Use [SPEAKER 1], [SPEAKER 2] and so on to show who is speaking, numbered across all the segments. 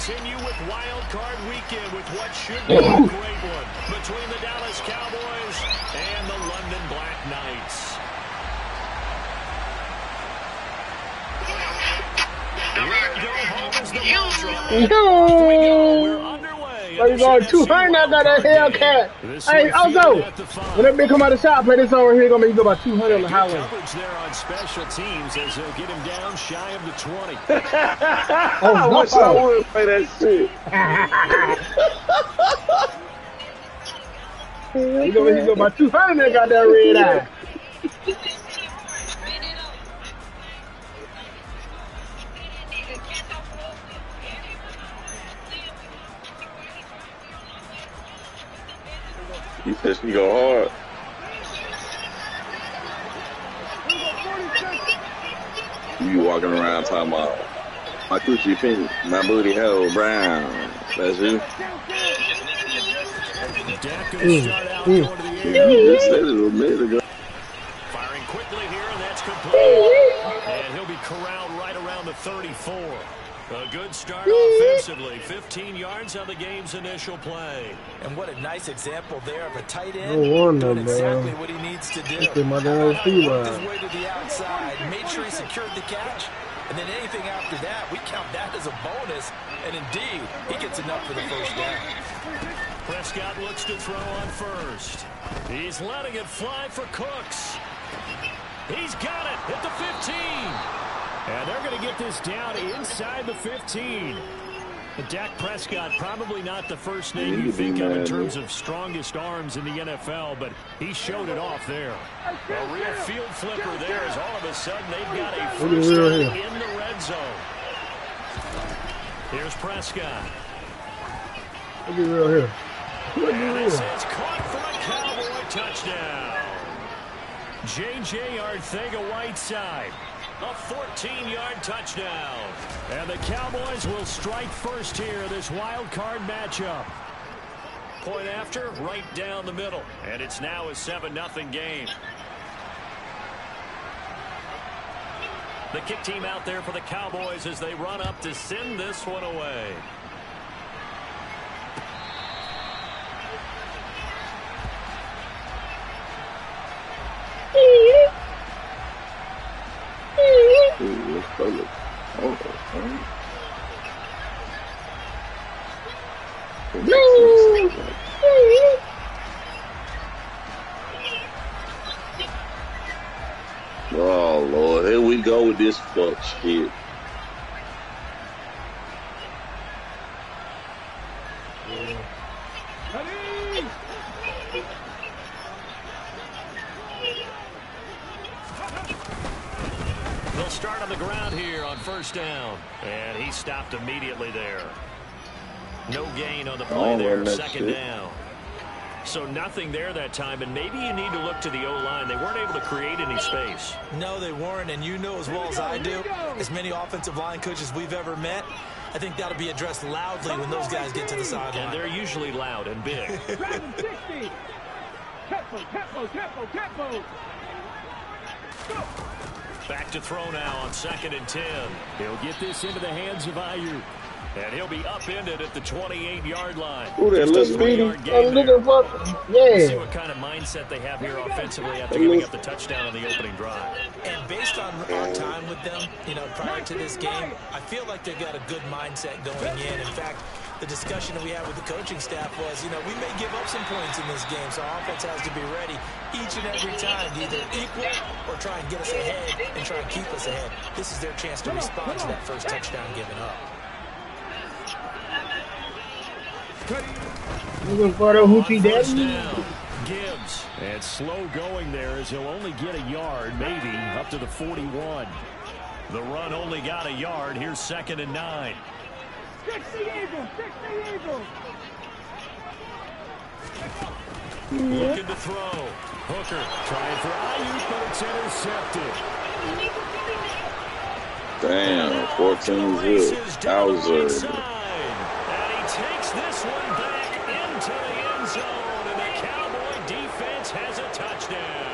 [SPEAKER 1] continue with Wild Card Weekend with what should be a great one between the Dallas Cowboys and the London Black Knights.
[SPEAKER 2] We're underway. We're going 200. I got that Hellcat. Hey, also, when that big come out of the shop, play this song right here. Gonna make you go about 200 on the highway.
[SPEAKER 1] Coverage there on special teams as they'll get him down shy of the 20.
[SPEAKER 3] I wish I would play that shit.
[SPEAKER 2] You gonna make you go about 200. Got that red eye.
[SPEAKER 3] He said she go hard. You walking around talking about my coochie pink, my booty hole brown. That's you. You just said it a minute ago.
[SPEAKER 1] Firing quickly here, and that's complete. And he'll be corralled right around the 34. A good start offensively. 15 yards on the game's initial play.
[SPEAKER 4] And what a nice example there of a tight end doing exactly what he needs to do. He worked his way to the outside, made sure he secured the catch, and then anything after that, we count that as a bonus. And indeed, he gets enough for the first down.
[SPEAKER 1] Prescott looks to throw on first. He's letting it fly for Cooks. He's got it at the 15. And they're going to get this down inside the 15. Dak Prescott, probably not the first name you think of in terms of strongest arms in the NFL, but he showed it off there. A real field flipper there as all of a sudden they've got a first down in the red zone. Here's Prescott.
[SPEAKER 2] Look at real here.
[SPEAKER 1] And this is caught for a Cowboy touchdown. J.J. Arcega-Whiteside. A 14-yard touchdown. And the Cowboys will strike first here, this wild card matchup. Point after, right down the middle. And it's now a 7-0 game. The kick team out there for the Cowboys as they run up to send this one away.
[SPEAKER 3] Oh Lord, here we go with this fuck shit.
[SPEAKER 1] They'll start on the ground here on first down. And he stopped immediately there. No gain on the play there, second down. So nothing there that time, and maybe you need to look to the O-line. They weren't able to create any space.
[SPEAKER 4] No, they weren't, and you know as well as I do, as many offensive line coaches we've ever met, I think that'll be addressed loudly when those guys get to the sideline.
[SPEAKER 1] And they're usually loud and big. Back to throw now on 2nd and 10. He'll get this into the hands of Ayuk. And he'll be upended at the 28-yard line.
[SPEAKER 3] Ooh, that looks speedy.
[SPEAKER 1] Yeah. See what kind of mindset they have here offensively after giving up the touchdown on the opening drive.
[SPEAKER 4] And based on our time with them, you know, prior to this game, I feel like they've got a good mindset going in. In fact, the discussion that we had with the coaching staff was, you know, we may give up some points in this game, so our offense has to be ready each and every time to either equal or try and get us ahead and try and keep us ahead. This is their chance to respond to that first touchdown given up.
[SPEAKER 2] Looking for the hoochie daddy.
[SPEAKER 1] Gibbs. And slow going there as he'll only get a yard, maybe up to the 41. The run only got a yard. Here's 2nd and 9. Looking to throw. Hooker trying for Ayuk, but it's intercepted.
[SPEAKER 3] Damn, 14-0.
[SPEAKER 1] And he takes this one back into the end zone, and the Cowboy defense has a touchdown.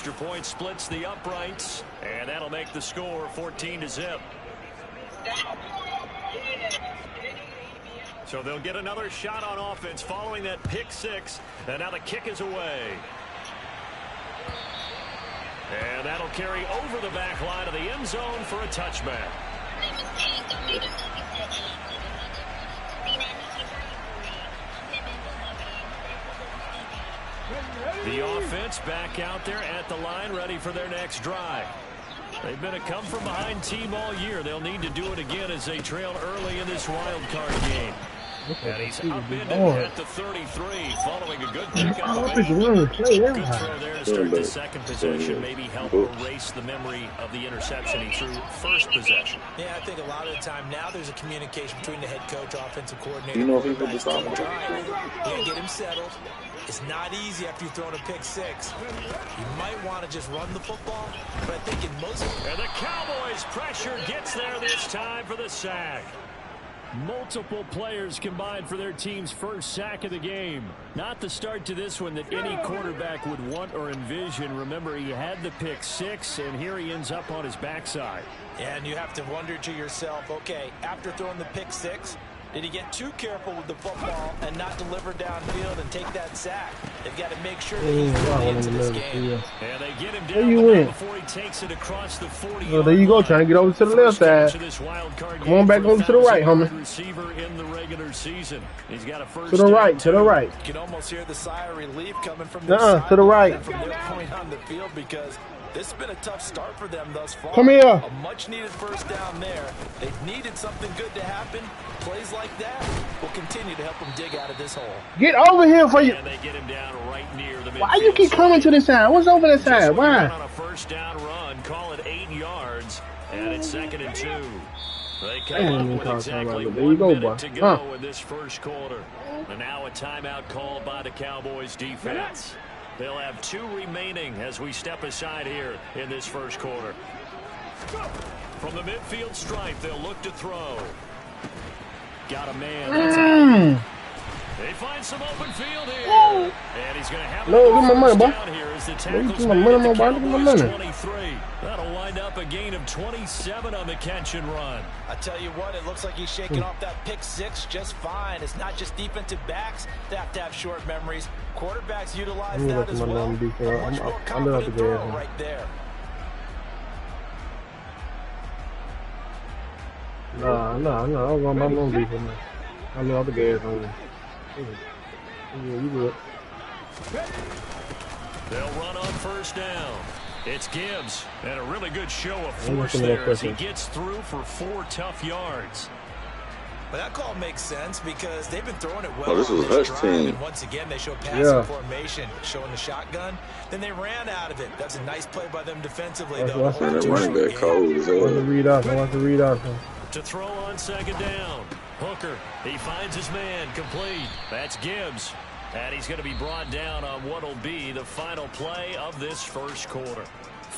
[SPEAKER 1] extra point splits the uprights, and that'll make the score 14-0. So they'll get another shot on offense following that pick six, and now the kick is away. And that'll carry over the back line of the end zone for a touchback. The offense back out there at the line, ready for their next drive. They've been a come-from-behind team all year. They'll need to do it again as they trail early in this wild card game. And he's upended at the 33, following a good pickup. Good throw there to start the second possession, maybe help erase the memory of the interception he threw first possession.
[SPEAKER 4] Yeah, I think a lot of the time now there's a communication between the head coach, offensive coordinator.
[SPEAKER 3] You know if he put this on?
[SPEAKER 4] Yeah, get him settled. It's not easy after you've thrown a pick six. You might want to just run the football, but I think in most...
[SPEAKER 1] And the Cowboys' pressure gets there this time for the sack. Multiple players combined for their team's first sack of the game. Not the start to this one that any quarterback would want or envision. Remember, he had the pick six, and here he ends up on his backside.
[SPEAKER 4] And you have to wonder to yourself, okay, after throwing the pick six, did he get too careful with the football and not deliver downfield and take that sack? They've got to make sure that he's really into this game.
[SPEAKER 1] And they get him down before he takes it across the 40.
[SPEAKER 2] Oh, there you go, trying to get over to the left side. Come on back over to the right, homie.
[SPEAKER 1] Receiver in the regular season. He's got a first
[SPEAKER 2] to the right, to the right.
[SPEAKER 4] You can almost hear the sigh of relief coming from their side,
[SPEAKER 2] to the right.
[SPEAKER 4] from their point on the field, because this has been a tough start for them thus far.
[SPEAKER 2] Come here.
[SPEAKER 4] A much-needed first down there. They've needed something good to happen. Plays like that will continue to help them dig out of this hole.
[SPEAKER 2] Get over here for you.
[SPEAKER 1] And they get him down right near the midfield.
[SPEAKER 2] Why you keep coming to this side? What's over this side? Why?
[SPEAKER 1] On a first down run, call it 8 yards, and it's 2nd and 2. They come up with exactly 1 minute to go in this first quarter. And now a timeout called by the Cowboys defense. They'll have 2 remaining as we step aside here in this first quarter. From the midfield stripe, they'll look to throw. Got a man. That's out. They find some open field here. And he's going to have
[SPEAKER 2] give my money, boy.
[SPEAKER 1] Here as the tackles
[SPEAKER 2] my money, my boy. Give my money.
[SPEAKER 1] 23. That'll wind up a gain of 27 on the catch and run.
[SPEAKER 4] I tell you what, it looks like he's shaking off that pick six just fine. It's not just defensive backs that have to have short memories. Quarterbacks utilize that as well. A much more confident throw right there.
[SPEAKER 2] Nah. I want my own defense. I know other guys on there. Yeah, you good.
[SPEAKER 1] They'll run on first down. It's Gibbs, and a really good show of force there as he gets through for 4 tough yards.
[SPEAKER 4] But that call makes sense because they've been throwing it well.
[SPEAKER 3] Oh, this was Hush team.
[SPEAKER 4] And once again, they show passing formation, showing the shotgun. Then they ran out of it. That's a nice play by them defensively, though.
[SPEAKER 3] That running back cold as hell.
[SPEAKER 2] I want to read off.
[SPEAKER 1] To throw on 2nd down. Hooker, he finds his man, complete. That's Gibbs. And he's going to be brought down on what will be the final play of this first quarter.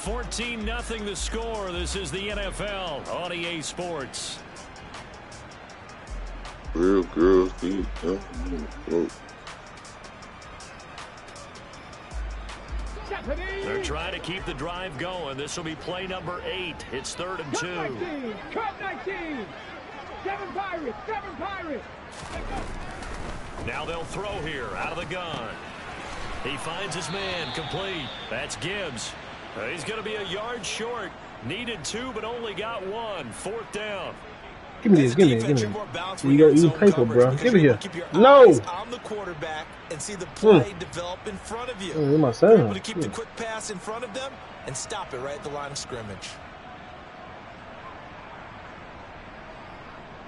[SPEAKER 1] 14-0 the score. This is the NFL on EA Sports.
[SPEAKER 3] Real girls,
[SPEAKER 1] They're trying to keep the drive going. This will be play number 8. It's 3rd and 2.
[SPEAKER 5] Cut 19. 7 Pirates.
[SPEAKER 1] Now they'll throw here out of the gun. He finds his man, complete. That's Gibbs. He's going to be a yard short. Needed 2, but only got 1. 4th down.
[SPEAKER 2] Give me this. You paper, bro. Give it here. No.
[SPEAKER 4] On the quarterback and see the play develop in front of you.
[SPEAKER 2] You're
[SPEAKER 4] able to keep the quick pass in front of them and stop it right at the line of scrimmage.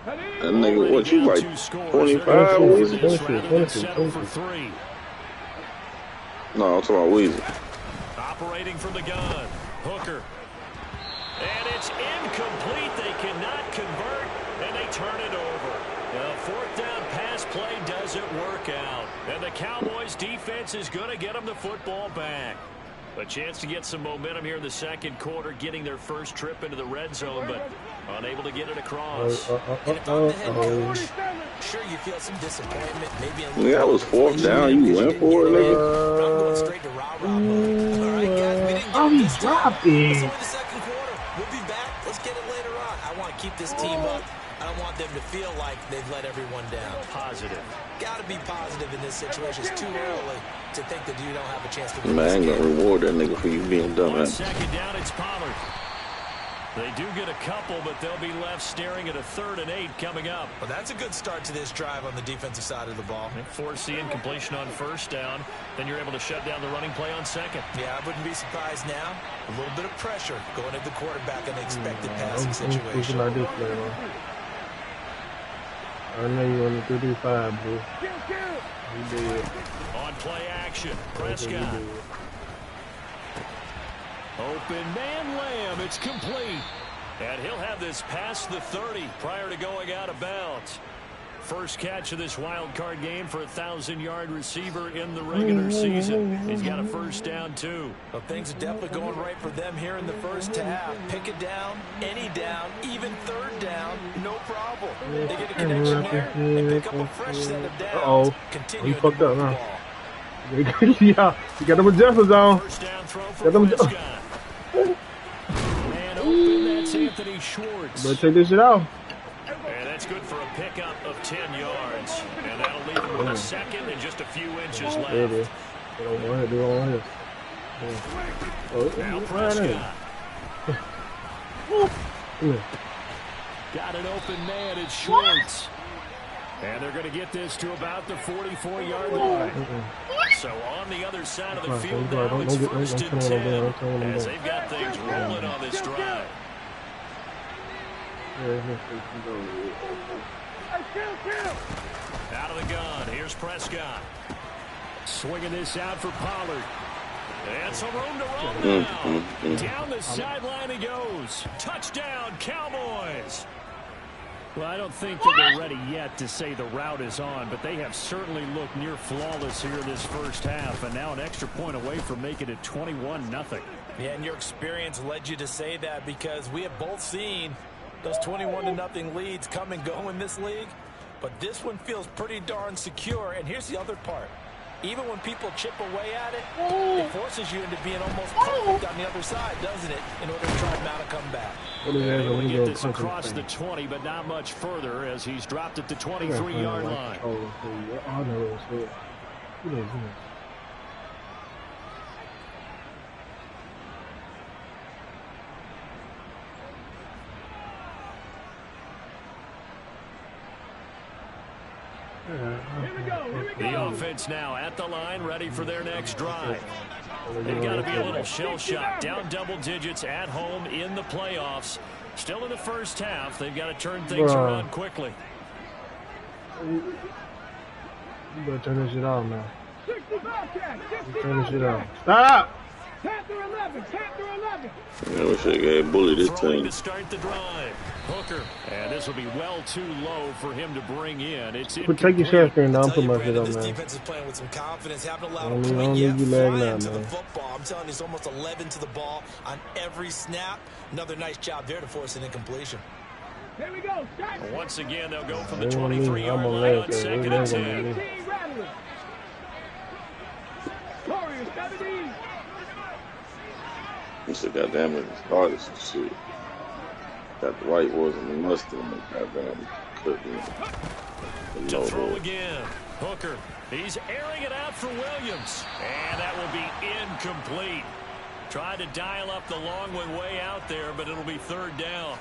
[SPEAKER 3] That nigga, what, you like 25? No, I'm talking about Weezy.
[SPEAKER 1] Operating from the gun. Hooker. And it's incomplete. They cannot convert, and they turn it over. The 4th down pass play doesn't work out. And the Cowboys defense is going to get them the football back. A chance to get some momentum here in the second quarter, getting their first trip into the red zone, but unable to get it across.
[SPEAKER 4] Sure, you feel some disappointment. Maybe a little.
[SPEAKER 3] Yeah, that was fourth down. You went for it, nigga.
[SPEAKER 4] I'm going straight to rah-rah mode. All right, guys, we didn't get this time. It's only the second quarter. We'll be back. Let's get it later on. I want to keep this team up. I don't want them to feel like they've let everyone down.
[SPEAKER 1] Positive.
[SPEAKER 4] Got to be positive in this situation. It's too early to think that you don't have a chance to win.
[SPEAKER 3] Man, I ain't gonna reward that nigga for you being dumb.
[SPEAKER 1] On second down, it's Pollard. They do get a couple, but they'll be left staring at a 3rd and 8 coming up.
[SPEAKER 4] Well, that's a good start to this drive on the defensive side of the ball.
[SPEAKER 1] Force the incompletion on first down. Then you're able to shut down the running play on second.
[SPEAKER 4] Yeah, I wouldn't be surprised now. A little bit of pressure going at the quarterback in the expected passing situation.
[SPEAKER 2] I know you want to do 5, bro.
[SPEAKER 1] On play action, Prescott. Open man Lamb, it's complete. And he'll have this past the 30 prior to going out of bounds. First catch of this wild card game for a 1,000-yard receiver in the regular season. He's got a first down, too.
[SPEAKER 4] Well, things are definitely going right for them here in the first half. Pick it down, any down, even 3rd down, no problem. They get a connection here and pick up a fresh set of downs.
[SPEAKER 2] You fucked up, huh? Yeah, you got them adjusters on.
[SPEAKER 1] First down throw for Prescott. And open, that's Anthony Schwartz.
[SPEAKER 2] Better take this shit off.
[SPEAKER 1] And that's good for a pickup of 10 yards. And that'll leave him with a second and just a few inches left.
[SPEAKER 2] There it is.
[SPEAKER 1] Now Prescott. Got an open man, it's Schwartz. And they're going to get this to about the 44-yard line. So on the other side of the field now, it's 1st and 10 as they've got things rolling on this drive. Out of the gun, here's Prescott. Swinging this out for Pollard. And some room to run now. Down the sideline he goes. Touchdown, Cowboys. Well, I don't think that they're ready yet to say the route is on, but they have certainly looked near flawless here this first half, and now an extra point away from making it 21-0.
[SPEAKER 4] Yeah, and your experience led you to say that because we have both seen those 21-0 leads come and go in this league, but this one feels pretty darn secure. And here's the other part. Even when people chip away at it, it forces you into being almost perfect on the other side, doesn't it, in order to try to mount a comeback.
[SPEAKER 1] Able to get this across the 20, but not much further as he's dropped at the 23-yard line. The offense now at the line, ready for their next drive. They've got to be a little shell-shocked. Down double digits at home in the playoffs. Still in the first half. They've got to turn things around quickly.
[SPEAKER 2] You better turn this shit off, man. Turn this shit off. Stop!
[SPEAKER 5] 10 through 11, 10 through 11.
[SPEAKER 3] Yeah, we should have bullied this team.
[SPEAKER 1] To start the drive. Hooker. And this will be well too low for him to bring in. It's
[SPEAKER 2] take your shot screen down. Put my shit on,
[SPEAKER 4] this
[SPEAKER 2] man.
[SPEAKER 4] defense is playing with some confidence. Haven't allowed him to win yet. Flying to the football. I'm telling you, it's almost 11 to the ball on every snap. Another nice job there to force an incompletion.
[SPEAKER 5] Here we go.
[SPEAKER 1] Once again, they'll go from the 23-yard line on 2nd and 10.
[SPEAKER 5] Warriors 17.
[SPEAKER 3] It's the goddamn hardest shit. Got the white ones and the mustard and the goddamn cooking.
[SPEAKER 1] To throw again. Hooker. He's airing it out for Williams. And that will be incomplete. Tried to dial up the long way out there, but it'll be 3rd down.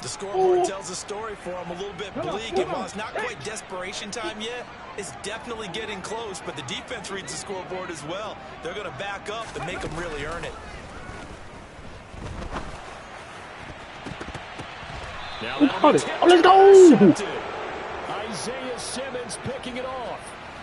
[SPEAKER 4] The scoreboard tells a story for him, a little bit bleak, and while it's not quite desperation time yet, it's definitely getting close, but the defense reads the scoreboard as well. They're going to back up and make them really earn it.
[SPEAKER 1] Now
[SPEAKER 2] let's go!
[SPEAKER 1] Isaiah Simmons picking it off.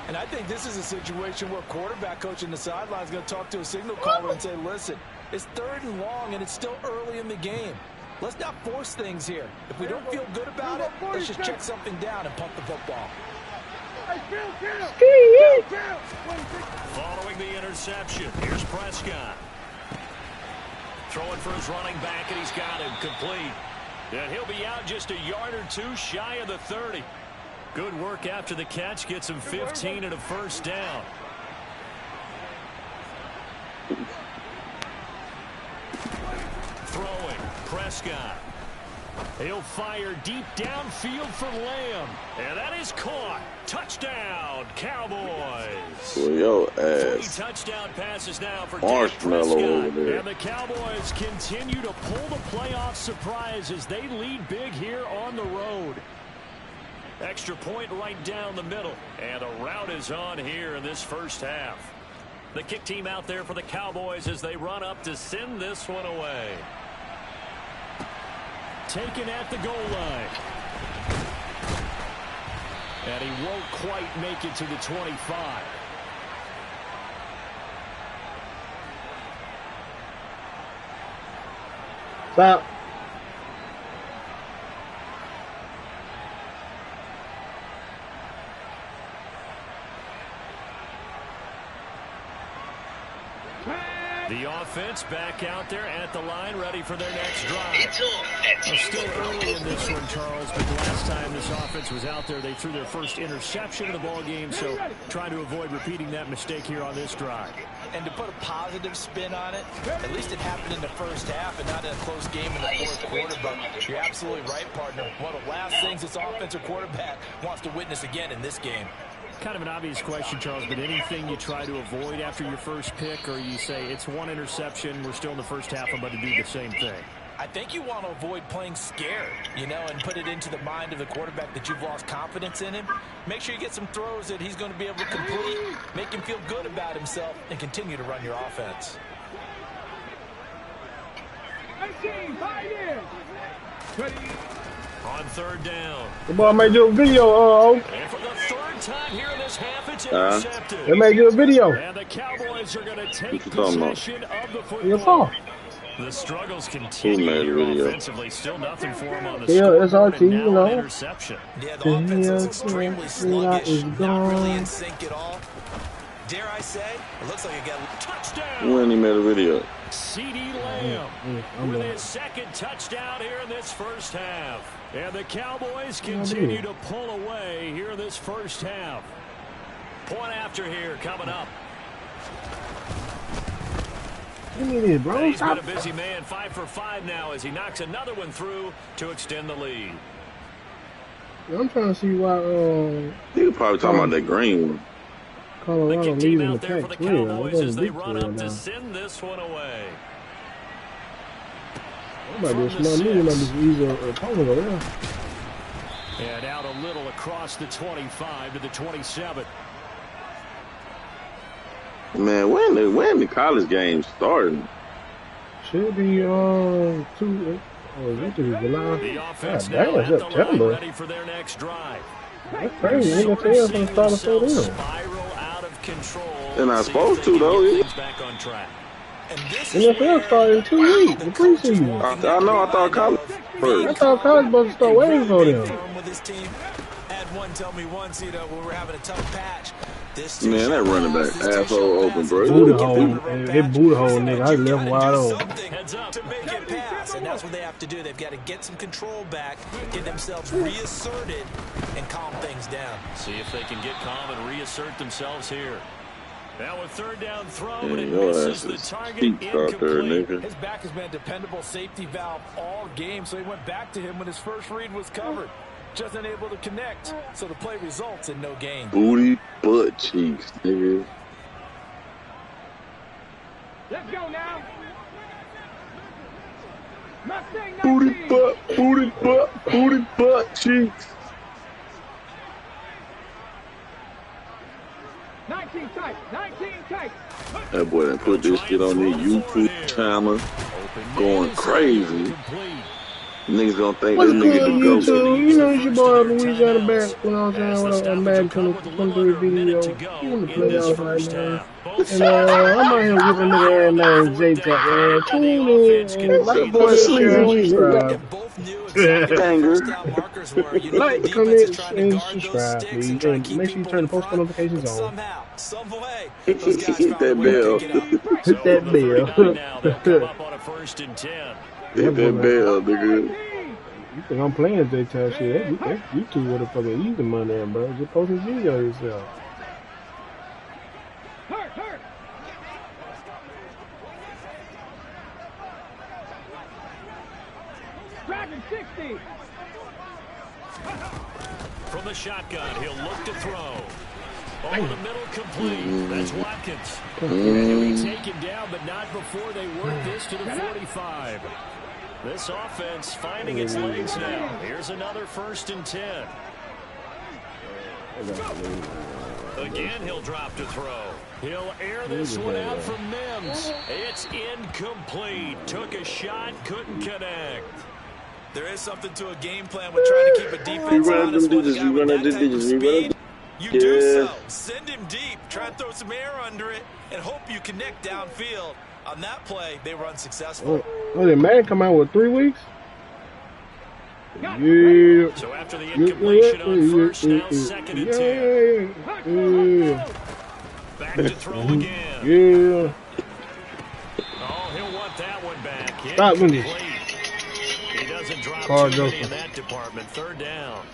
[SPEAKER 4] And I think this is a situation where quarterback coach in the sideline is going to talk to a signal caller and say, listen, it's 3rd and long, and it's still early in the game. Let's not force things here. If we don't feel good about it, let's just check something down and pump the football.
[SPEAKER 1] Following the interception, here's Prescott. Throwing for his running back, and he's got him complete. And he'll be out just a yard or two shy of the 30. Good work after the catch. Gets him 15 and a first down. Throwing, Prescott. He'll fire deep downfield for Lamb. And that is caught. Touchdown, Cowboys.
[SPEAKER 3] Well, yo,
[SPEAKER 1] 3
[SPEAKER 3] ass.
[SPEAKER 1] touchdown passes now for
[SPEAKER 3] Marshmallow over there.
[SPEAKER 1] And the Cowboys continue to pull the playoff surprise as they lead big here on the road. Extra point right down the middle. And the route is on here in this first half. The kick team out there for the Cowboys as they run up to send this one away. Taken at the goal line. And he won't quite make it to the 25.
[SPEAKER 2] Stop.
[SPEAKER 1] The offense back out there at the line, ready for their next drive. Still early in this one, Charles, but the last time this offense was out there, they threw their first interception of the ball game, so trying to avoid repeating that mistake here on this drive.
[SPEAKER 4] And to put a positive spin on it, at least it happened in the first half and not in a close game in the fourth quarter. But you're absolutely right, partner. One of the last things this offensive quarterback wants to witness again in this game.
[SPEAKER 1] Kind of an obvious question, Charles, but anything you try to avoid after your first pick, or you say it's one interception, we're still in the first half, I'm about to do the same thing?
[SPEAKER 4] I think you want to avoid playing scared, and put it into the mind of the quarterback that you've lost confidence in him. Make sure you get some throws that he's going to be able to complete, make him feel good about himself, and continue to run your offense.
[SPEAKER 5] 19, 5 years. Ready.
[SPEAKER 1] On third down.
[SPEAKER 2] The ball made you a video,
[SPEAKER 1] And for the third time here in this half, it's intercepted.
[SPEAKER 2] They made you a video.
[SPEAKER 1] And the Cowboys are going to take
[SPEAKER 3] talking about?
[SPEAKER 1] possession of the
[SPEAKER 2] Your
[SPEAKER 1] football.
[SPEAKER 2] fault.
[SPEAKER 1] The struggles continue here offensively. Still nothing for them on the
[SPEAKER 2] Yeah,
[SPEAKER 1] scoreboard,
[SPEAKER 2] it's our
[SPEAKER 1] and
[SPEAKER 2] team,
[SPEAKER 1] now
[SPEAKER 2] you know.
[SPEAKER 1] an interception.
[SPEAKER 4] Yeah, the offense looks extremely sluggish, not really in sync at all. Dare I say, it looks like you got a touchdown.
[SPEAKER 3] When he made a video.
[SPEAKER 1] C.D. Lamb with his second touchdown here in this first half. And the Cowboys continue to pull away here in this first half. Point after here coming up.
[SPEAKER 2] Give me this, bro.
[SPEAKER 1] He's been
[SPEAKER 2] Stop.
[SPEAKER 1] a busy man, 5 for 5 now as he knocks another one through to extend the lead.
[SPEAKER 2] I'm trying to see why
[SPEAKER 3] He was probably talking about that green one.
[SPEAKER 1] The
[SPEAKER 2] Colorado
[SPEAKER 1] kick team
[SPEAKER 2] leading the
[SPEAKER 1] out there for the
[SPEAKER 2] Pac-12. I
[SPEAKER 1] Cowboys
[SPEAKER 2] wasn't
[SPEAKER 1] as they
[SPEAKER 2] big
[SPEAKER 1] run
[SPEAKER 2] for
[SPEAKER 1] up
[SPEAKER 2] it
[SPEAKER 1] to
[SPEAKER 2] now.
[SPEAKER 1] send this one away.
[SPEAKER 2] I'm about to smell me like this easy opponent over there.
[SPEAKER 1] And out a little across the 25 to the 27.
[SPEAKER 3] Man, when the college game starting?
[SPEAKER 2] Should be 2. Oh, this is July.
[SPEAKER 1] The offense
[SPEAKER 2] God
[SPEAKER 1] now
[SPEAKER 2] damn,
[SPEAKER 1] at the line,
[SPEAKER 2] September.
[SPEAKER 1] ready for their next drive.
[SPEAKER 2] That's crazy. Ain't
[SPEAKER 1] Sort
[SPEAKER 2] gonna
[SPEAKER 1] of
[SPEAKER 2] tell
[SPEAKER 1] seeing
[SPEAKER 2] from start to slow
[SPEAKER 1] themselves
[SPEAKER 2] down.
[SPEAKER 1] spiral out of control.
[SPEAKER 3] They're not
[SPEAKER 1] See if
[SPEAKER 3] supposed
[SPEAKER 1] they
[SPEAKER 3] to,
[SPEAKER 1] can
[SPEAKER 3] though,
[SPEAKER 1] get
[SPEAKER 3] is it?
[SPEAKER 1] things back on track.
[SPEAKER 4] And this is
[SPEAKER 2] NFL
[SPEAKER 4] where
[SPEAKER 2] started in 2 weeks. The preseason.
[SPEAKER 3] I know, I thought college
[SPEAKER 2] I
[SPEAKER 3] first.
[SPEAKER 2] thought college supposed to start waiting for them.
[SPEAKER 4] with his team. Had one tell me once, when we're having a tough patch. This
[SPEAKER 3] Man, that running back asshole open, bro.
[SPEAKER 2] Booty hole. It booty hole, nigga. I left wide open.
[SPEAKER 1] Heads up.
[SPEAKER 4] To make it pass, and that's what they have to do. They've got to get some control back, get themselves reasserted, and calm things down.
[SPEAKER 1] See if they can get calm and reassert themselves here. Now a third down throw,
[SPEAKER 3] Man,
[SPEAKER 1] and it
[SPEAKER 3] your
[SPEAKER 1] misses
[SPEAKER 3] ass
[SPEAKER 1] the
[SPEAKER 3] is
[SPEAKER 1] target.
[SPEAKER 3] cheap out there,
[SPEAKER 1] Incomplete.
[SPEAKER 3] nigga.
[SPEAKER 6] His back has been a dependable safety valve all game, so he went back to him when his first read was covered. Just unable to connect, so the play results in no gain.
[SPEAKER 3] Booty butt cheeks, nigga.
[SPEAKER 5] Let's go now. Mustang 19.
[SPEAKER 3] Booty butt cheeks.
[SPEAKER 5] 19 tight. 19 tight.
[SPEAKER 3] That boy done put this shit on the YouTube channel. Going crazy. Niggas gonna think
[SPEAKER 2] What's
[SPEAKER 3] this
[SPEAKER 2] good,
[SPEAKER 3] nigga the ghost.
[SPEAKER 2] YouTube? You know, it's your boy Louisiana Back. You know what I'm saying? With a Madden 23 video. You want to play out right now. And I'm out here with a nigga named J-Tap, man. Tune in and like,
[SPEAKER 3] boy
[SPEAKER 2] share, and
[SPEAKER 3] sleeping.
[SPEAKER 2] subscribe.
[SPEAKER 4] knew exactly what first down markers were. You know,
[SPEAKER 2] Like,
[SPEAKER 4] the
[SPEAKER 2] comment,
[SPEAKER 4] defense is trying to
[SPEAKER 2] and
[SPEAKER 4] guard those
[SPEAKER 2] subscribe,
[SPEAKER 4] sticks
[SPEAKER 2] please.
[SPEAKER 4] and try to
[SPEAKER 2] And
[SPEAKER 4] keep
[SPEAKER 2] make sure you
[SPEAKER 4] people
[SPEAKER 2] turn
[SPEAKER 4] in
[SPEAKER 2] the post
[SPEAKER 4] front,
[SPEAKER 2] notifications
[SPEAKER 4] but
[SPEAKER 2] on.
[SPEAKER 4] somehow, some way, those guys
[SPEAKER 3] Hit
[SPEAKER 4] found a
[SPEAKER 3] that
[SPEAKER 4] way to
[SPEAKER 3] bell.
[SPEAKER 4] pick it up.
[SPEAKER 1] So
[SPEAKER 2] Hit that
[SPEAKER 1] from the 39
[SPEAKER 2] bell.
[SPEAKER 1] now, they'll come up on a 1st and 10.
[SPEAKER 3] Hit that bell, nigga.
[SPEAKER 2] You think I'm playing daytime shit? That's YouTube with a fucking easy money, bro. Just post a video yourself.
[SPEAKER 5] Hurt. Dragon 60.
[SPEAKER 1] From the shotgun, he'll look to throw. Over the middle, complete. That's Watkins. And he'll be taken down, but not before they work this to the 45. This offense finding its legs now. Here's another 1st and 10. Again, he'll drop to throw. He'll air this one out from Mims. It's incomplete. Took a shot, couldn't connect.
[SPEAKER 4] There is something to a game plan with trying to keep a defense honest with a guy with that type of speed. You do so. Send him deep. Try and throw some air under it and hope you connect downfield. On that play, they were unsuccessful.
[SPEAKER 2] Oh, did Madden come out with 3 weeks? Yeah.
[SPEAKER 1] So after the incompletion on first, now 2nd and 10. Back to throw again.
[SPEAKER 2] Yeah.
[SPEAKER 1] Oh, he'll want that one back.
[SPEAKER 2] Stop with
[SPEAKER 1] Incomplete. He doesn't drop too many in that department. 3rd down.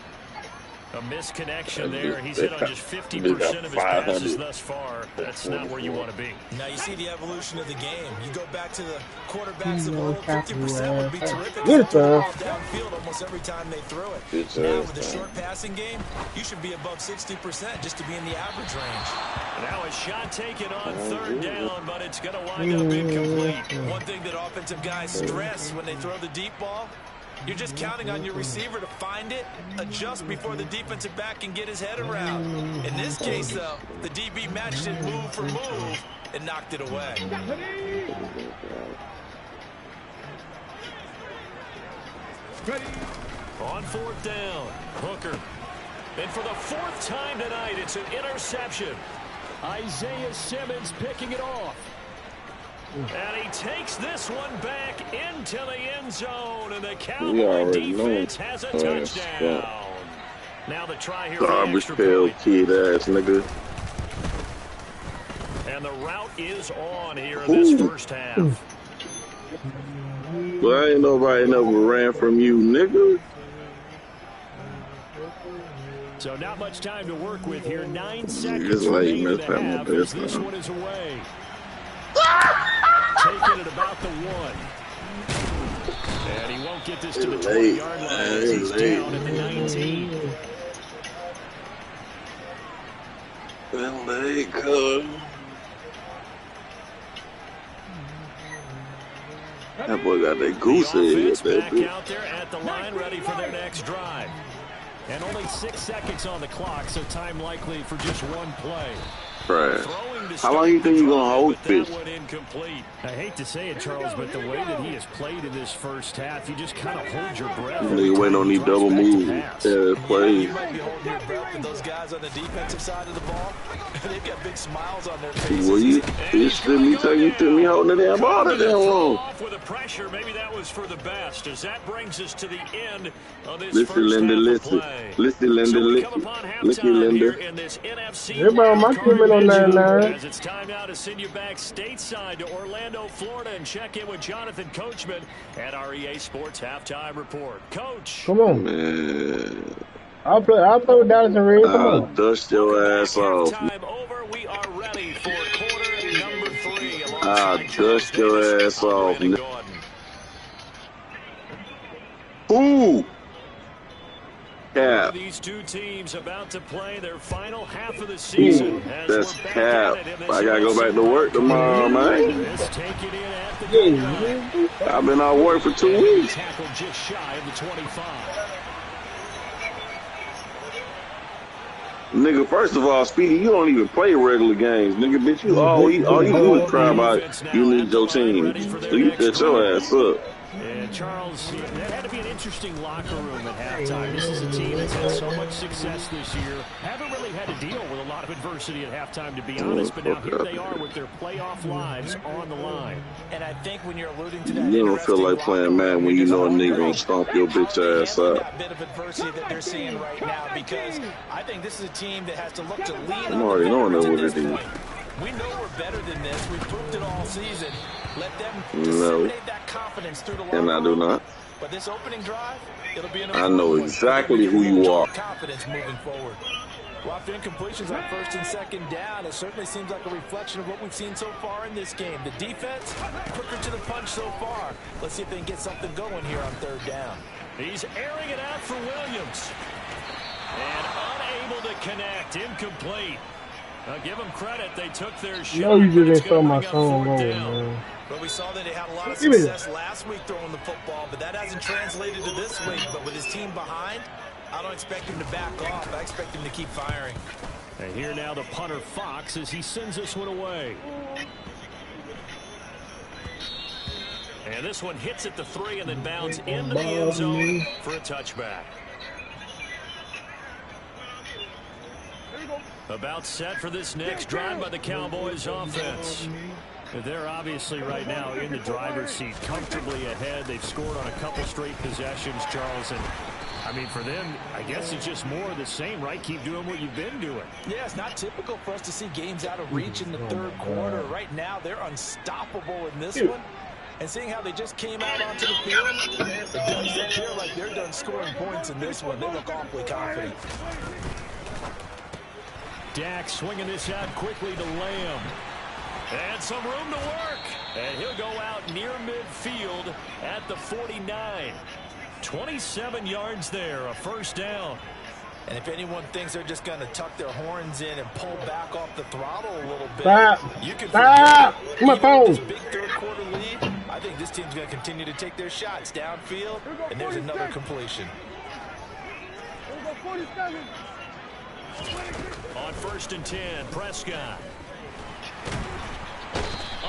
[SPEAKER 1] A misconnection there. He's hit on just 50% of his passes thus far. That's not where you want to be.
[SPEAKER 4] Now you see the evolution of the game. You go back to the quarterbacks of old, 50% would be terrific.
[SPEAKER 2] Good
[SPEAKER 4] Throw the
[SPEAKER 2] stuff.
[SPEAKER 4] ball downfield almost every time they throw it. Now with the short passing game, you should be above 60% just to be in the average range.
[SPEAKER 1] Now a shot taken on 3rd down, but it's going to wind up incomplete.
[SPEAKER 4] One thing that offensive guys stress when they throw the deep ball, you're just counting on your receiver to find it, adjust before the defensive back can get his head around. In this case, though, the DB matched it move for move and knocked it away.
[SPEAKER 1] On 4th down, Hooker. And for the 4th time tonight, it's an interception. Isaiah Simmons picking it off. And he takes this one back into the end zone, and the Cowboy defense has a touchdown. Now the try here for the extra point.
[SPEAKER 3] Kid ass nigga.
[SPEAKER 1] And the route is on here in this first half.
[SPEAKER 3] Well, ain't nobody never ran from you, nigga.
[SPEAKER 1] So not much time to work with here. 9 seconds
[SPEAKER 3] It's like
[SPEAKER 1] remaining
[SPEAKER 3] messed
[SPEAKER 1] to
[SPEAKER 3] up my
[SPEAKER 1] have
[SPEAKER 3] best
[SPEAKER 1] as this
[SPEAKER 3] time.
[SPEAKER 1] one is away. Taking it about the 1. And he won't get this to the 20-yard line as he's down at the 19.
[SPEAKER 3] That boy got that goose
[SPEAKER 1] The
[SPEAKER 3] egg.
[SPEAKER 1] offense
[SPEAKER 3] That
[SPEAKER 1] back
[SPEAKER 3] bitch.
[SPEAKER 1] out there at the line, ready for their next drive. And only 6 seconds on the clock, so time likely for just one play.
[SPEAKER 3] Right. How long you think you gonna hold this?
[SPEAKER 1] Incomplete. I hate to say it, Charles, but the way that he has played in this first half, you just kind of hold your breath.
[SPEAKER 3] Nigga waiting on these double moves. Plays.
[SPEAKER 4] You might be holding your breath, but those guys on the defensive side of the ball, they've got big smiles on their faces.
[SPEAKER 3] Well, you stood me holding the damn ball that damn long.
[SPEAKER 1] Off with the pressure, maybe that was for the best, as that brings us to the end of this
[SPEAKER 3] Listen,
[SPEAKER 1] first
[SPEAKER 3] Linda,
[SPEAKER 1] half of
[SPEAKER 3] listen.
[SPEAKER 1] play.
[SPEAKER 3] Listen, Linda,
[SPEAKER 1] So we
[SPEAKER 3] listen.
[SPEAKER 1] come upon
[SPEAKER 3] Listen,
[SPEAKER 1] halftime here
[SPEAKER 3] Linda.
[SPEAKER 1] in this NFC
[SPEAKER 2] Everybody on my team on that line.
[SPEAKER 1] as it's time now to send you back stateside to Orlando, Florida, and check in with Jonathan Coachman at our EA Sports Halftime Report. Coach.
[SPEAKER 2] Come on.
[SPEAKER 3] Man,
[SPEAKER 2] I'll play with Dallas and Red. Come
[SPEAKER 3] I'll
[SPEAKER 2] on.
[SPEAKER 3] dust your ass off.
[SPEAKER 1] Halftime over. We are ready for quarter number 3.
[SPEAKER 3] I'll dust your ass off. Ooh. Cap.
[SPEAKER 1] These two teams about to play their final half of the season. As
[SPEAKER 3] That's
[SPEAKER 1] we're back
[SPEAKER 3] cap.
[SPEAKER 1] at it in this
[SPEAKER 3] I gotta go back to work tomorrow, man.
[SPEAKER 1] This taken in at the goal line.
[SPEAKER 3] I've been out of work for 2 weeks.
[SPEAKER 1] Tackled just shy of the 25.
[SPEAKER 3] Nigga, first of all, Speedy, you don't even play regular games. Nigga, bitch, all you do is cry about you need your team. So you shut your ass up.
[SPEAKER 1] And Charles, that had to be an interesting locker room at halftime. This is a team that's had so much success this year. Haven't really had to deal with a lot of adversity at halftime, to be honest. But now here they are with their playoff lives on the line.
[SPEAKER 4] And I think when you're alluding to that,
[SPEAKER 3] you don't feel like playing Madden when you know a nigga gonna stomp your bitch ass out.
[SPEAKER 4] That bit of adversity that they're seeing right now, because I think this is a team that has to look to lean
[SPEAKER 3] I'm
[SPEAKER 4] on
[SPEAKER 3] already knowing
[SPEAKER 4] the
[SPEAKER 3] what
[SPEAKER 4] veterans
[SPEAKER 3] it
[SPEAKER 4] at
[SPEAKER 3] is.
[SPEAKER 4] this point. We know we're better than this. We've proved it all season. Let them
[SPEAKER 3] No.
[SPEAKER 4] disseminate that confidence through the locker
[SPEAKER 3] And I do
[SPEAKER 4] room.
[SPEAKER 3] not.
[SPEAKER 4] But this opening drive, it'll be an
[SPEAKER 3] I know exactly who you are.
[SPEAKER 4] confidence moving forward.
[SPEAKER 6] Well, after incompletions on first and second down, it certainly seems like a reflection of what we've seen so far in this game. The defense, quicker to the punch so far. Let's see if they can get something going here on third down.
[SPEAKER 1] He's airing it out for Williams. And unable to connect. Incomplete. Give them credit. They took their shot.
[SPEAKER 2] No, you just didn't throw my phone over, man.
[SPEAKER 4] But we saw that they had a lot of success last week throwing the football, but that hasn't translated to this week. But with his team behind, I don't expect him to back off. I expect him to keep firing.
[SPEAKER 1] And here now the punter Fox as he sends this one away. And this one hits at the 3 and then bounds into the end zone for a touchback. About set for this next drive by the Cowboys offense. They're obviously right now in the driver's seat, comfortably ahead. They've scored on a couple straight possessions, Charles. And I mean, for them, I guess it's just more of the same, right? Keep doing what you've been doing.
[SPEAKER 6] Yeah, it's not typical for us to see games out of reach in the third quarter. Right now, they're unstoppable in this one. And seeing how they just came out onto the field, it does appear like they're done scoring points in this one. They look awfully confident.
[SPEAKER 1] Dak swinging this out quickly to Lamb. And some room to work. And he'll go out near midfield at the 49. 27 yards there, a first down.
[SPEAKER 4] And if anyone thinks they're just going to tuck their horns in and pull back off the throttle a little bit, you can
[SPEAKER 2] my phone.
[SPEAKER 4] this big third quarter lead. I think this team's going to continue to take their shots downfield, and there's another completion.
[SPEAKER 1] On first and 10, Prescott.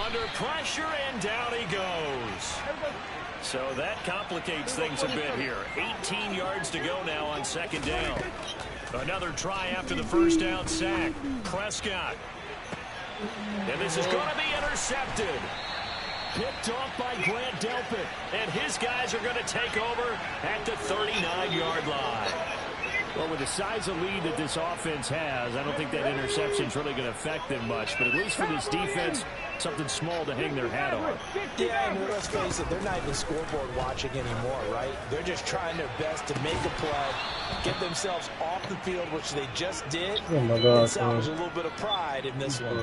[SPEAKER 1] Under pressure, and down he goes. So that complicates things a bit here. 18 yards to go now on second down. Another try after the first down sack. Prescott. And this is going to be intercepted. Picked off by Grant Delpit. And his guys are going to take over at the 39-yard line. Well, with the size of lead that this offense has, I don't think that interception's really going to affect them much. But at least for this defense, something small to hang their hat on.
[SPEAKER 4] Yeah, and let's face it, they're not even scoreboard watching anymore, right? They're just trying their best to make a play, get themselves off the field, which they just did.
[SPEAKER 2] Oh my God,
[SPEAKER 4] and salvage a little bit of pride in this one.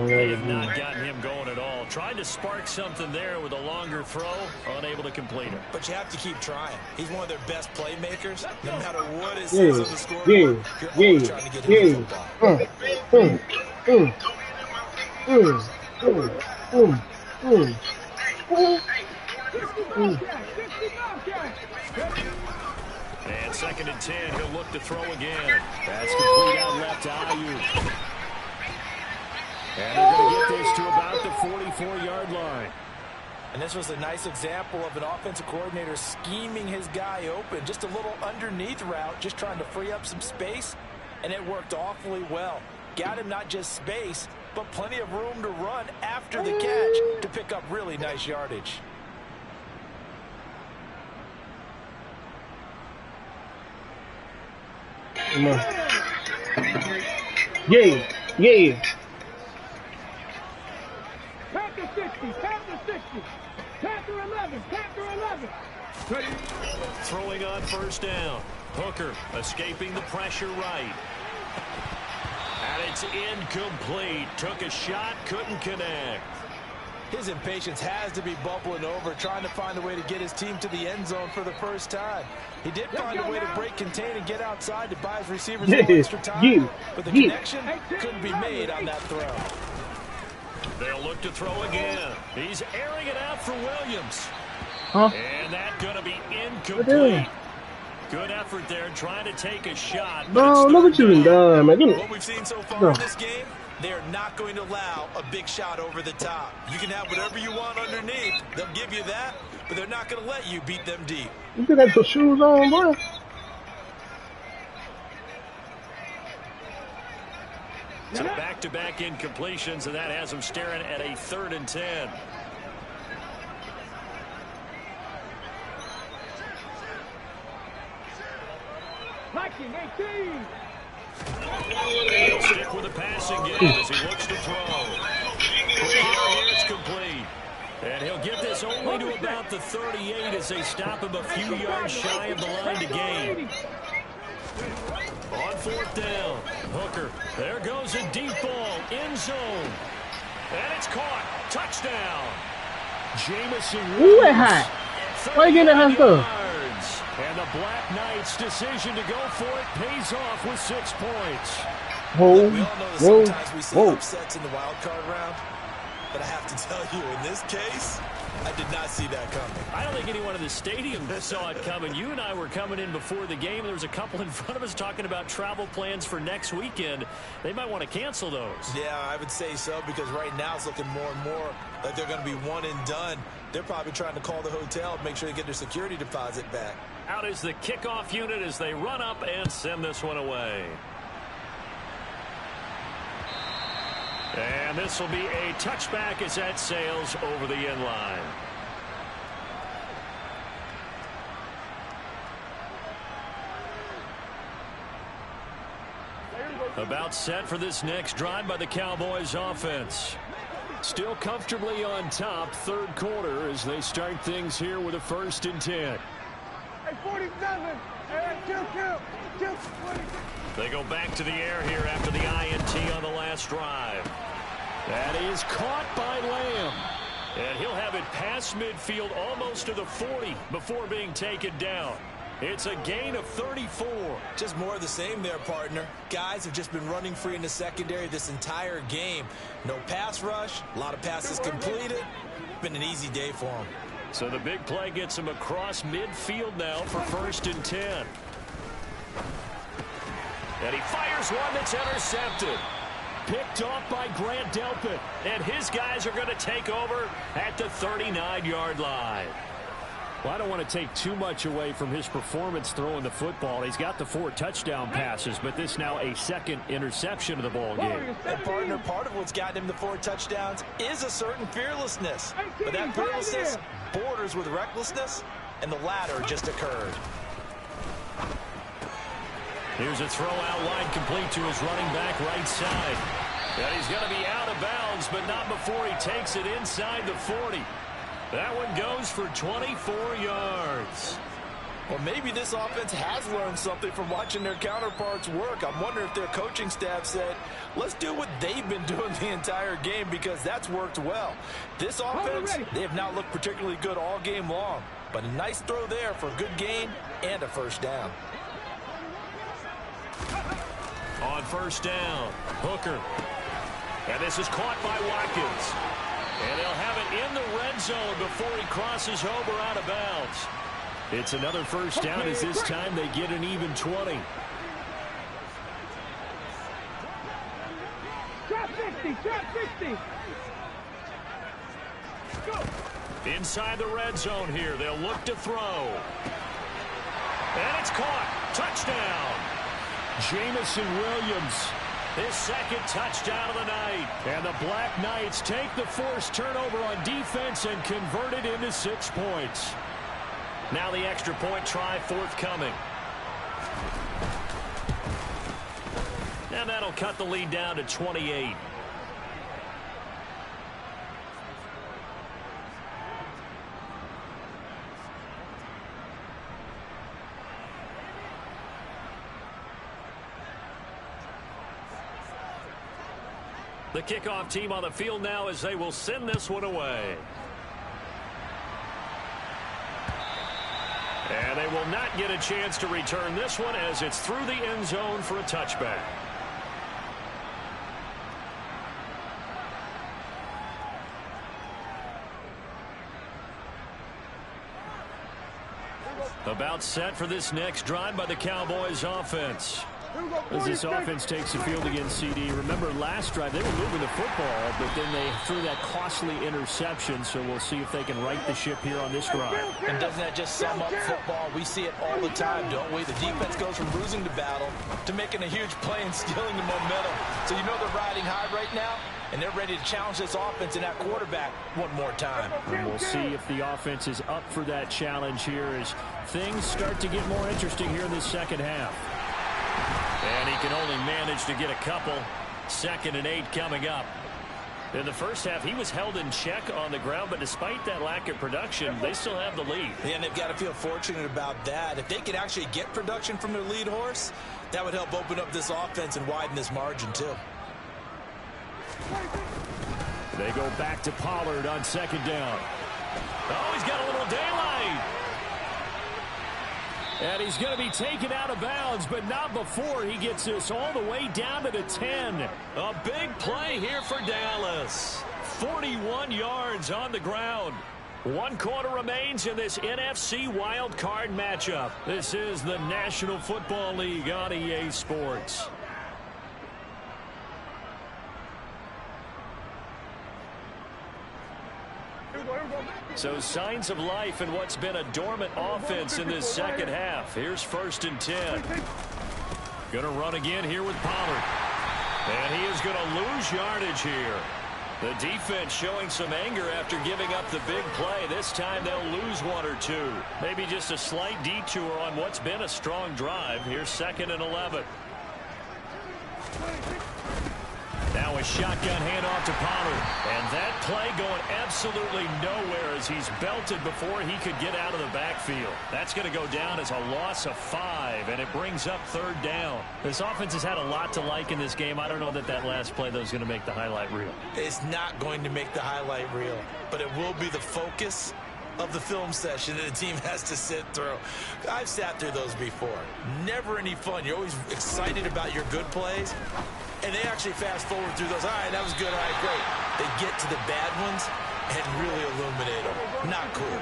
[SPEAKER 1] They have not gotten him going at all. Trying to spark something there with a longer throw, unable to complete it.
[SPEAKER 4] But you have to keep trying. He's one of their best playmakers. No matter what it says on the scoreboard, you're always trying to get him the
[SPEAKER 1] And second and 10, he'll look to throw again. That's complete out left to Ayuk. And they're going to get this to about the 44-yard line.
[SPEAKER 4] And this was a nice example of an offensive coordinator scheming his guy open. Just a little underneath route, just trying to free up some space. And it worked awfully well. Got him not just space, but plenty of room to run after the catch to pick up really nice yardage.
[SPEAKER 2] Come on. Yeah, yeah.
[SPEAKER 5] Panther 60, Panther 60, Panther 11, Panther 11.
[SPEAKER 1] Throwing on first down. Hooker escaping the pressure right. And it's incomplete. Took a shot, couldn't connect.
[SPEAKER 4] His impatience has to be bubbling over, trying to find a way to get his team to the end zone for the first time. He did find a way to break contain and get outside to buy his receivers a little extra time, but the connection couldn't be made on that throw.
[SPEAKER 1] They'll look to throw again. He's airing it out for Williams. And that's going to be incomplete. Good effort there, trying to take a shot.
[SPEAKER 2] Bro, look what you done, man.
[SPEAKER 4] What we've seen so far in this game, they are not going to allow a big shot over the top. You can have whatever you want underneath. They'll give you that, but they're not going to let you beat them deep.
[SPEAKER 2] You still got your shoes on, bro?
[SPEAKER 1] So back-to-back incompletions, and that has them staring at a 3rd and 10.
[SPEAKER 5] Liking 18.
[SPEAKER 1] He'll stick with the passing game as he looks to throw. Here it's complete. And he'll get this only to about the 38 as they stop him a few yards shy of the line to gain. On 4th down, Hooker. There goes a deep ball, end zone. And it's caught. Touchdown. Jamison
[SPEAKER 2] Ooh, it hot. Why you getting that stuff?
[SPEAKER 1] And the Black Knights' decision to go for it pays off with 6 points.
[SPEAKER 2] Whoa,
[SPEAKER 4] We all know that
[SPEAKER 2] whoa,
[SPEAKER 4] sometimes we see
[SPEAKER 2] whoa.
[SPEAKER 4] upsets in the wild card round, but I have to tell you, in this case, I did not see that coming.
[SPEAKER 1] I don't think anyone in the stadium saw it coming. You and I were coming in before the game. There was a couple in front of us talking about travel plans for next weekend. They might want to cancel those.
[SPEAKER 4] Yeah, I would say so, because right now it's looking more and more like they're going to be one and done. They're probably trying to call the hotel and make sure they get their security deposit back.
[SPEAKER 1] Out is the kickoff unit as they run up and send this one away. And this will be a touchback as that sails over the end line. About set for this next drive by the Cowboys offense. Still comfortably on top, 3rd quarter as they start things here with a 1st and 10.
[SPEAKER 5] Hey, 47. Hey, 2.
[SPEAKER 1] They go back to the air here after the INT on the last drive. That is caught by Lamb. And he'll have it past midfield almost to the 40 before being taken down. It's a gain of 34.
[SPEAKER 4] Just more of the same there, partner. Guys have just been running free in the secondary this entire game. No pass rush, a lot of passes completed. Been an easy day for them.
[SPEAKER 1] So the big play gets him across midfield now for 1st and 10. And he fires one that's intercepted. Picked off by Grant Delpit. And his guys are going to take over at the 39-yard line. Well, I don't want to take too much away from his performance throwing the football. He's got the 4 touchdown passes, but this now a 2nd interception of the ball game.
[SPEAKER 4] And partner, part of what's gotten him the 4 touchdowns is a certain fearlessness. But that fearlessness borders with recklessness, and the latter just occurred.
[SPEAKER 1] Here's a throw out wide complete to his running back right side. And he's going to be out of bounds, but not before he takes it inside the 40. That one goes for 24 yards.
[SPEAKER 4] Well, maybe this offense has learned something from watching their counterparts work. I'm wondering if their coaching staff said, let's do what they've been doing the entire game, because that's worked well. This offense, they have not looked particularly good all game long, but a nice throw there for a good gain and a 1st down.
[SPEAKER 1] On 1st down, Hooker. And this is caught by Watkins. And they'll have it in the red zone before he crosses over out of bounds. It's another 1st down as this time they get an even 20.
[SPEAKER 5] Trap 60. Trap 60. Go.
[SPEAKER 1] Inside the red zone here, they'll look to throw. And it's caught. Touchdown. Jamison Williams. His 2nd touchdown of the night. And the Black Knights take the forced turnover on defense and convert it into 6 points. Now the extra point try forthcoming. And that'll cut the lead down to 28. The kickoff team on the field now as they will send this one away. And they will not get a chance to return this one as it's through the end zone for a touchback. About set for this next drive by the Cowboys offense. As this offense takes the field against CD. Remember, last drive, they were moving the football, but then they threw that costly interception, so we'll see if they can right the ship here on this drive.
[SPEAKER 4] And doesn't that just sum up football? We see it all the time, don't we? The defense goes from losing the battle to making a huge play and stealing the momentum. So you know they're riding high right now, and they're ready to challenge this offense and that quarterback one more time.
[SPEAKER 1] And we'll see if the offense is up for that challenge here as things start to get more interesting here in this second half. And he can only manage to get a couple. 2nd and 8 coming up. In the first half, he was held in check on the ground, but despite that lack of production, they still have the lead.
[SPEAKER 4] And they've got to feel fortunate about that. If they could actually get production from their lead horse, that would help open up this offense and widen this margin too.
[SPEAKER 1] They go back to Pollard on 2nd down. Oh, he's got a little daylight. And he's going to be taken out of bounds, but not before he gets this all the way down to the 10. A big play here for Dallas. 41 yards on the ground. 1 quarter remains in this NFC wild card matchup. This is the National Football League on EA Sports. So signs of life in what's been a dormant offense in this second half. Here's 1st and 10. Going to run again here with Pollard. And he is going to lose yardage here. The defense showing some anger after giving up the big play. This time they'll lose 1 or 2. Maybe just a slight detour on what's been a strong drive. Here's 2nd and 11. Now a shotgun handoff to Pollard. And that play going absolutely nowhere as he's belted before he could get out of the backfield. That's going to go down as a loss of 5, and it brings up 3rd down. This offense has had a lot to like in this game. I don't know that last play, though, is going to make the highlight reel.
[SPEAKER 4] It's not going to make the highlight reel, but it will be the focus of the film session that the team has to sit through. I've sat through those before. Never any fun. You're always excited about your good plays. And they actually fast forward through those. All right, that was good. All right, great. They get to the bad ones and really illuminate them. Not cool.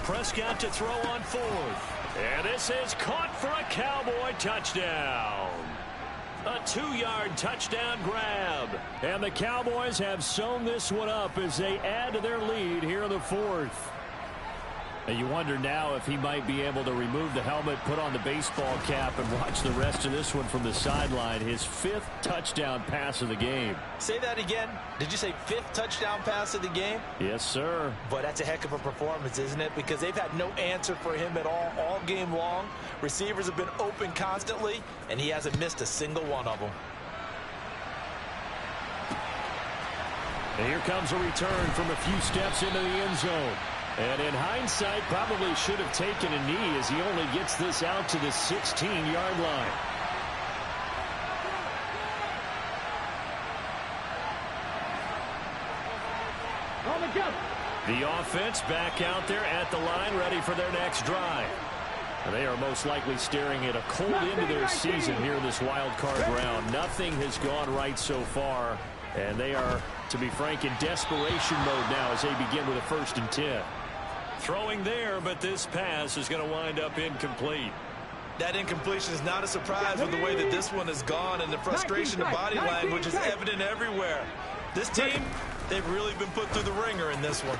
[SPEAKER 1] Prescott to throw on 4th. And this is caught for a Cowboy touchdown. A 2-yard touchdown grab. And the Cowboys have sewn this one up as they add to their lead here in the 4th. And you wonder now if he might be able to remove the helmet, put on the baseball cap, and watch the rest of this one from the sideline. His 5th touchdown pass of the game.
[SPEAKER 4] Say that again. Did you say 5th touchdown pass of the game?
[SPEAKER 1] Yes, sir.
[SPEAKER 4] But that's a heck of a performance, isn't it? Because they've had no answer for him at all game long. Receivers have been open constantly, and he hasn't missed a single one of them.
[SPEAKER 1] And here comes a return from a few steps into the end zone. And in hindsight, probably should have taken a knee as he only gets this out to the 16-yard line. The offense back out there at the line, ready for their next drive. And they are most likely staring at a cold end to their season here in this wild card round. Nothing has gone right so far, and they are, to be frank, in desperation mode now as they begin with a 1st and 10. Throwing there, but this pass is going to wind up incomplete.
[SPEAKER 4] That incompletion is not a surprise with the way that this one has gone, and the frustration of body language is evident everywhere. This team, they've really been put through the ringer in this one.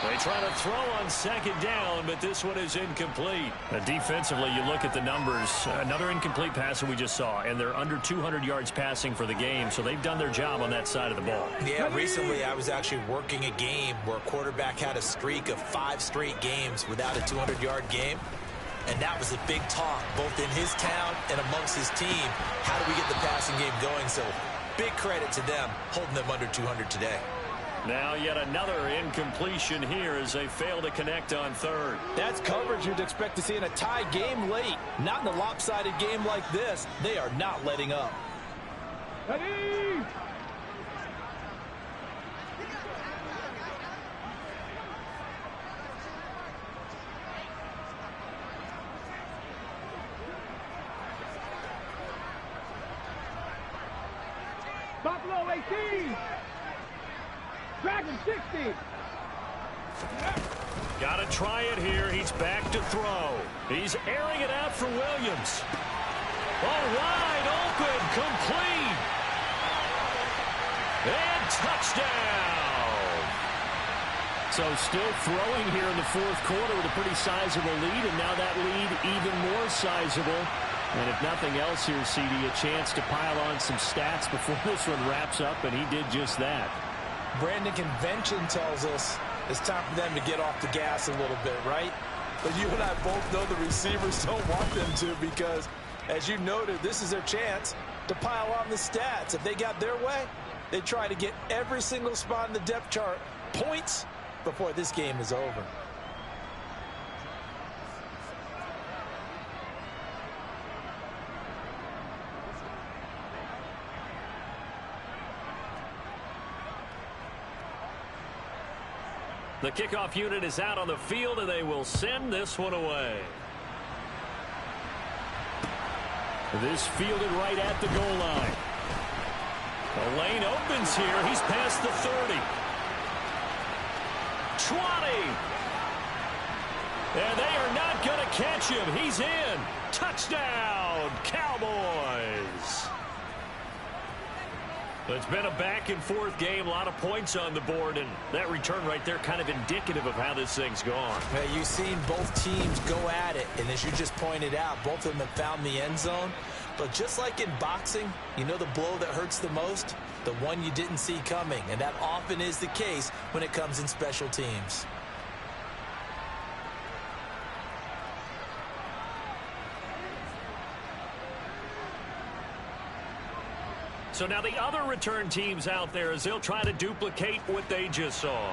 [SPEAKER 1] They try to throw on 2nd down, but this one is incomplete. Defensively, you look at the numbers. Another incomplete pass that we just saw, and they're under 200 yards passing for the game, so they've done their job on that side of the ball.
[SPEAKER 4] Yeah, recently I was actually working a game where a quarterback had a streak of 5 straight games without a 200-yard game. And that was a big talk, both in his town and amongst his team. How do we get the passing game going? So big credit to them, holding them under 200 today.
[SPEAKER 1] Now yet another incompletion here as they fail to connect on 3rd.
[SPEAKER 4] That's coverage you'd expect to see in a tie game late. Not in a lopsided game like this. They are not letting up.
[SPEAKER 5] Ready? Buffalo 18. Dragon 60.
[SPEAKER 1] Got to try it here. He's back to throw. He's airing it out for Williams. Oh, wide open, complete. And touchdown. So still throwing here in the fourth quarter with a pretty sizable lead, and now that lead even more sizable. And if nothing else here, CD, a chance to pile on some stats before this one wraps up, and he did just that.
[SPEAKER 4] Brandon, convention tells us it's time for them to get off the gas a little bit, right? But you and I both know the receivers don't want them to because, as you noted, this is their chance to pile on the stats. If they got their way, they try to get every single spot in the depth chart points before this game is over.
[SPEAKER 1] The kickoff unit is out on the field, and they will send this one away. This fielded right at the goal line. The lane opens here. He's past the 30. 20. And they are not going to catch him. He's in. Touchdown, Cowboys. It's been a back-and-forth game, a lot of points on the board, and that return right there kind of indicative of how this thing's gone.
[SPEAKER 4] Hey, you've seen both teams go at it, and as you just pointed out, both of them have found the end zone. But just like in boxing, you know the blow that hurts the most? The one you didn't see coming, and that often is the case when it comes in special teams.
[SPEAKER 1] So now the other return teams out there as they'll try to duplicate what they just saw.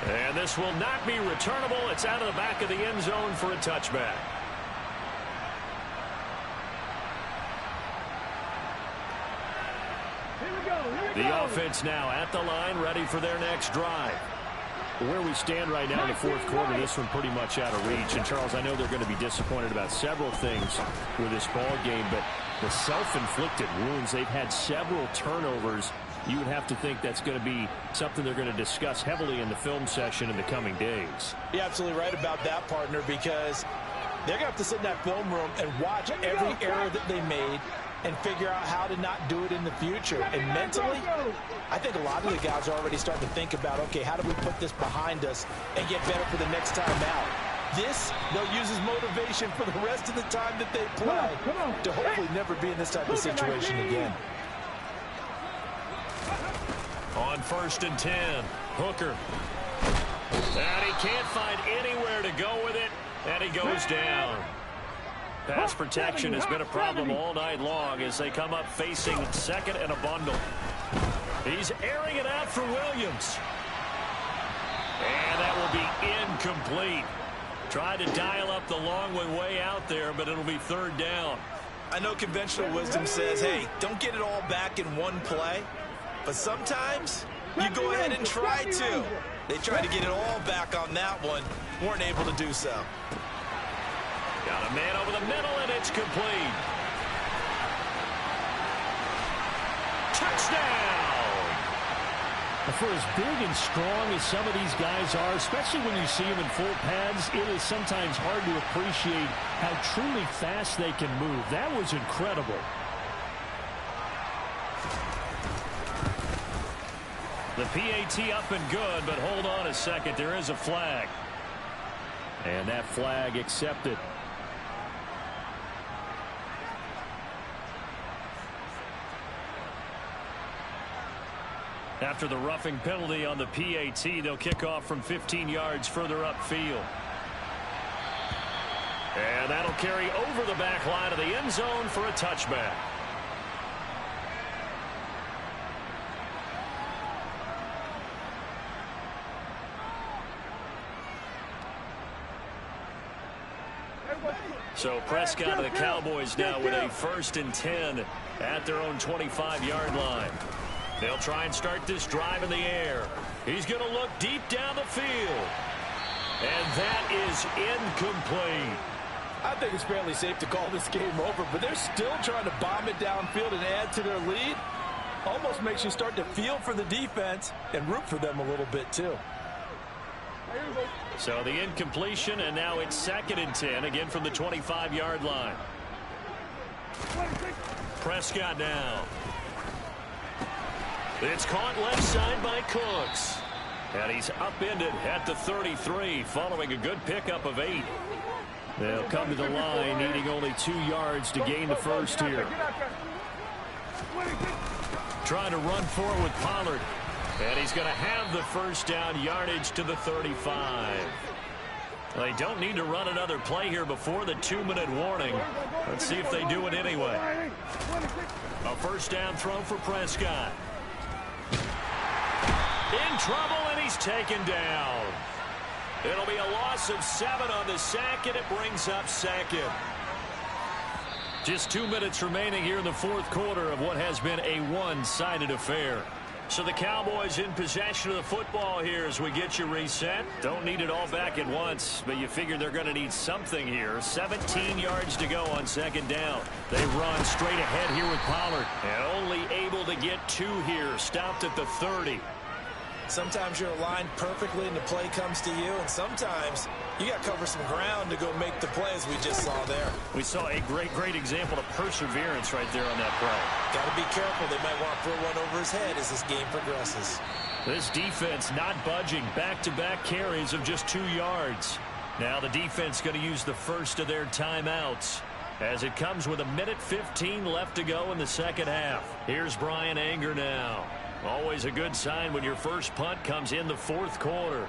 [SPEAKER 1] And this will not be returnable. It's out of the back of the end zone for a touchback. The offense now at the line, ready for their next drive. Where we stand right now in the fourth quarter, this one pretty much out of reach. And, Charles, I know they're going to be disappointed about several things with this ball game, but the self-inflicted wounds, they've had several turnovers. You would have to think that's going to be something they're going to discuss heavily in the film session in the coming days.
[SPEAKER 4] You're absolutely right about that, partner, because they're going to have to sit in that film room and watch every error that they made and figure out how to not do it in the future. And mentally, I think a lot of the guys are already starting to think about, okay, how do we put this behind us and get better for the next time out? This, they'll use as motivation for the rest of the time that they play to hopefully never be in this type of situation again.
[SPEAKER 1] On 1st and 10, Hooker. And he can't find anywhere to go with it, and he goes down. Pass protection has been a problem all night long as they come up facing second and a bundle. He's airing it out for Williams. And that will be incomplete. Tried to dial up the long one way out there, but it'll be third down.
[SPEAKER 4] I know conventional wisdom says, hey, don't get it all back in one play. But sometimes you go ahead and try to. They tried to get it all back on that one. Weren't able to do so.
[SPEAKER 1] Got a man over the middle, and it's complete. Touchdown! For as big and strong as some of these guys are, especially when you see them in full pads, it is sometimes hard to appreciate how truly fast they can move. That was incredible. The PAT up and good, but hold on a second. There is a flag. And that flag accepted. After the roughing penalty on the PAT, they'll kick off from 15 yards further upfield. And that'll carry over the back line of the end zone for a touchback. So Prescott and the Cowboys now with a 1st and 10 at their own 25-yard line. They'll try and start this drive in the air. He's going to look deep down the field. And that is incomplete.
[SPEAKER 4] I think it's fairly safe to call this game over, but they're still trying to bomb it downfield and add to their lead. Almost makes you start to feel for the defense and root for them a little bit, too.
[SPEAKER 1] So the incompletion, and now it's 2nd and 10, again from the 25-yard line. Prescott now. It's caught left side by Cooks. And he's upended at the 33 following a good pickup of 8. They'll come to the line needing only 2 yards to gain the first here. Trying to run forward with Pollard. And he's going to have the first down, yardage to the 35. They don't need to run another play here before the 2-minute warning. Let's see if they do it anyway. A first down throw for Prescott. In trouble, and he's taken down. It'll be a loss of 7 on the sack, and it brings up 2nd. Just 2 minutes remaining here in the 4th quarter of what has been a one-sided affair. So the Cowboys in possession of the football here as we get you reset. Don't need it all back at once, but you figure they're going to need something here. 17 yards to go on 2nd down. They run straight ahead here with Pollard. And only able to get 2 here. Stopped at the 30.
[SPEAKER 4] Sometimes you're aligned perfectly and the play comes to you, and sometimes you got to cover some ground to go make the play, as we just saw there.
[SPEAKER 1] We saw a great example of perseverance right there on that play.
[SPEAKER 4] Got to be careful. They might want to throw one over his head as this game progresses.
[SPEAKER 1] This defense not budging. Back-to-back carries of just 2 yards. Now the defense going to use the first of their timeouts as it comes with 1:15 left to go in the 2nd half. Here's Brian Anger now. Always a good sign when your first punt comes in the 4th quarter.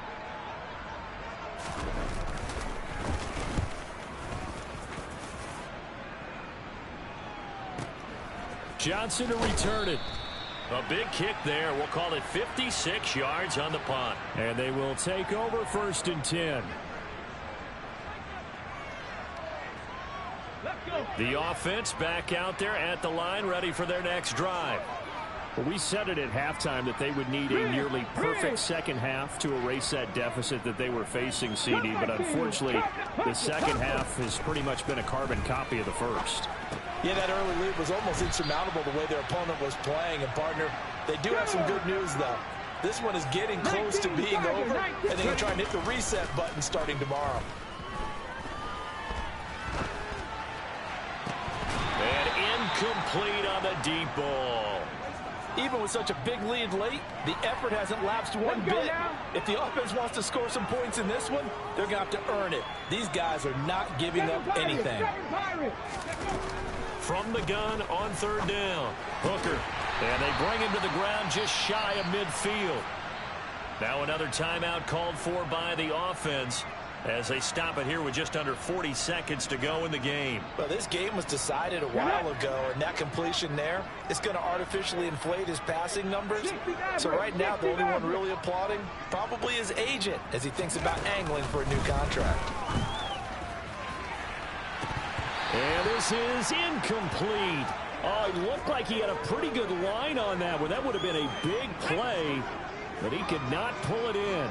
[SPEAKER 1] Johnson to return it. A big kick there. We'll call it 56 yards on the punt. And they will take over 1st and 10. The offense back out there at the line, ready for their next drive. Well, we said it at halftime that they would need a nearly perfect 2nd half to erase that deficit that they were facing, CD. But unfortunately, the 2nd half has pretty much been a carbon copy of the first.
[SPEAKER 4] Yeah, that early lead was almost insurmountable the way their opponent was playing. And, partner, they do have some good news, though. This one is getting close to being over, and they're going to try and hit the reset button starting tomorrow.
[SPEAKER 1] And incomplete on the deep ball.
[SPEAKER 4] Even with such a big lead late, the effort hasn't lapsed one bit. If the offense wants to score some points in this one, they're going to have to earn it. These guys are not giving up anything.
[SPEAKER 1] From the gun on 3rd down, Hooker. And they bring him to the ground just shy of midfield. Now another timeout called for by the offense as they stop it here with just under 40 seconds to go in the game.
[SPEAKER 4] Well, this game was decided a while ago, and that completion there is going to artificially inflate his passing numbers. So right now, the only one really applauding probably his agent as he thinks about angling for a new contract.
[SPEAKER 1] And this is incomplete. Oh, it looked like he had a pretty good line on that one. That would have been a big play, but he could not pull it in.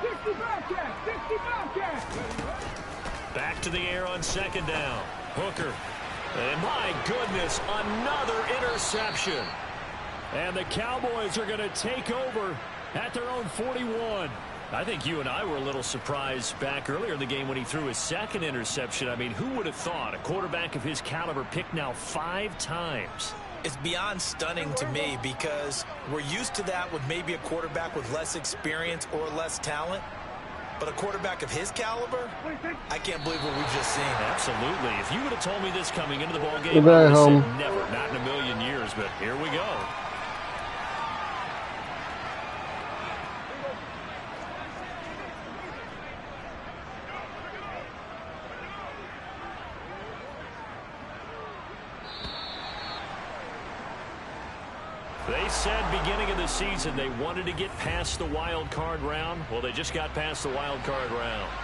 [SPEAKER 5] 60 Bobcat! 60 Bobcat!
[SPEAKER 1] Back to the air on 2nd down. Hooker. And my goodness, another interception. And the Cowboys are going to take over at their own 41. I think you and I were a little surprised back earlier in the game when he threw his 2nd interception. I mean, who would have thought a quarterback of his caliber picked now 5 times?
[SPEAKER 4] It's beyond stunning to me because we're used to that with maybe a quarterback with less experience or less talent. But a quarterback of his caliber, I can't believe what we've just seen.
[SPEAKER 1] Absolutely. If you would have told me this coming into the ball game, I would have said never, not in a million years. But here we go. They said beginning of the season they wanted to get past the wild card round. Well, they just got past the wild card round.